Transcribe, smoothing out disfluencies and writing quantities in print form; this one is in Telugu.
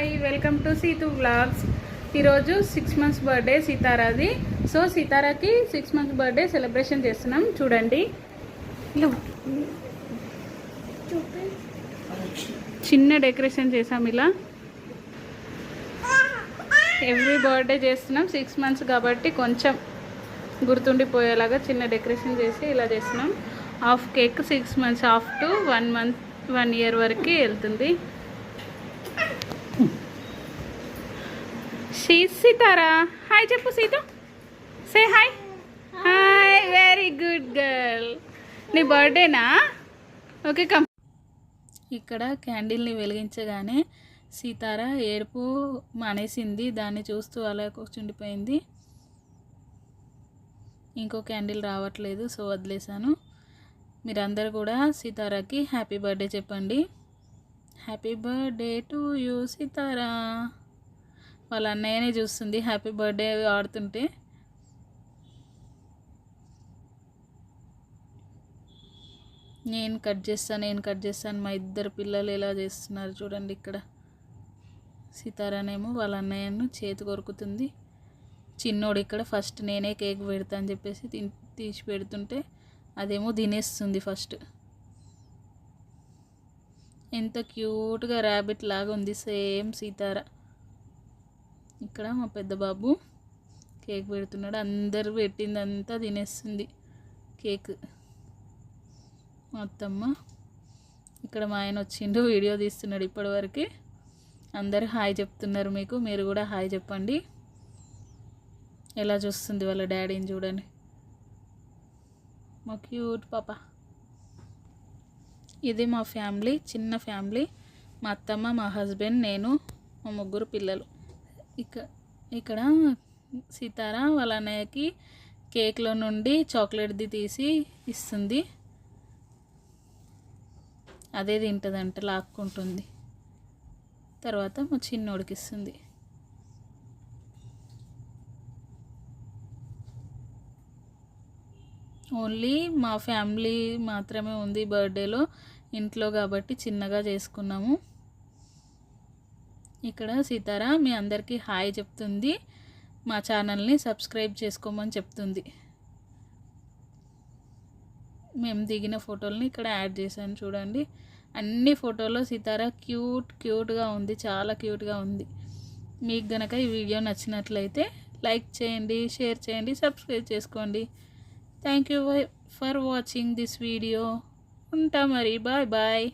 Hi welcome to Seethu vlogs. ఈరోజు 6 months బర్త్డే సీతారాది. సో సీతారాకి 6 months బర్త్డే సెలబ్రేషన్ చేస్తున్నాం. చూడండి, చిన్న డెకరేషన్ చేసాం. ఇలా ఎవ్రీ బర్త్డే చేస్తున్నాం. 6 months కాబట్టి కొంచెం గుర్తుండిపోయేలాగా చిన్న డెకరేషన్ చేసి ఇలా చేస్తున్నాం. Half cake 6 months, half to 1 month 1 year వరకు వెళ్తుంది. సీతారా హాయ్ చెప్పు. Sita say hi. Hi, very good girl. నీ బర్త్డేనా? Okay come. ఇక్కడ క్యాండిల్ని వెలిగించగానే సీతారా ఏడుపు మానేసింది. దాన్ని చూస్తూ అలా కూర్చుండిపోయింది. ఇంకో క్యాండిల్ రావట్లేదు, సో వదిలేసాను. మీరందరూ కూడా సీతారాకి హ్యాపీ బర్త్డే చెప్పండి. Happy birthday to you Sithara. వాళ్ళ అన్నయ్యనే చూస్తుంది హ్యాపీ బర్త్డే ఆడుతుంటే. నేను కట్ చేస్తాను మా ఇద్దరు పిల్లలు ఎలా చేస్తున్నారు చూడండి. ఇక్కడ సీతారానేమో వాళ్ళ అన్నయ్యను చేతి కొరుకుతుంది. చిన్నోడు ఇక్కడ ఫస్ట్ నేనే కేక్ పెడతా అని చెప్పేసి తీసి పెడుతుంటే అదేమో తినేస్తుంది ఫస్ట్. ఎంత క్యూట్గా ర్యాబిట్ లాగా ఉంది, సేమ్ సీతారా. ఇక్కడ మా పెద్ద బాబు కేక్ పెడుతున్నాడు. అందరూ పెట్టిందంతా తినేస్తుంది కేక్. మా అత్తమ్మ ఇక్కడ మా ఆయన వచ్చిండు, వీడియో తీస్తున్నాడు ఇప్పటివరకు. అందరూ హాయ్ చెప్తున్నారు మీకు, మీరు కూడా హాయ్ చెప్పండి. ఎలా చూస్తుంది వాళ్ళ డాడీని చూడండి, మా క్యూట్ పాప. ఇది మా ఫ్యామిలీ, చిన్న ఫ్యామిలీ. మా అత్తమ్మ, మా హస్బెండ్, నేను, మా 3 పిల్లలు. ఇక్కడ సీతారా వాళ్ళ అన్నయ్యకి కేక్లో నుండి చాక్లెట్ది తీసి ఇస్తుంది. అదే తింటుందంట, లాక్కుంటుంది. తర్వాత మా చిన్నోడికి ఇస్తుంది. ఓన్లీ మా ఫ్యామిలీ మాత్రమే ఉంది బర్త్డేలో, ఇంట్లో కాబట్టి చిన్నగా చేసుకున్నాము. ఇక్కడ సీతారా మీ అందరికీ హాయ్ చెప్తుంది. మా ఛానల్ని సబ్స్క్రైబ్ చేసుకోమని చెప్తుంది. మేము దిగిన ఫోటోలని ఇక్కడ యాడ్ చేశాను చూడండి. అన్ని ఫోటోలో సీతారా క్యూట్గా ఉంది, చాలా క్యూట్గా ఉంది. మీకు గనక ఈ వీడియో నచ్చినట్లయితే లైక్ చేయండి, షేర్ చేయండి, సబ్స్క్రైబ్ చేసుకోండి. Thank you for watching this video. ఉంటా మరి, బాయ్ బాయ్.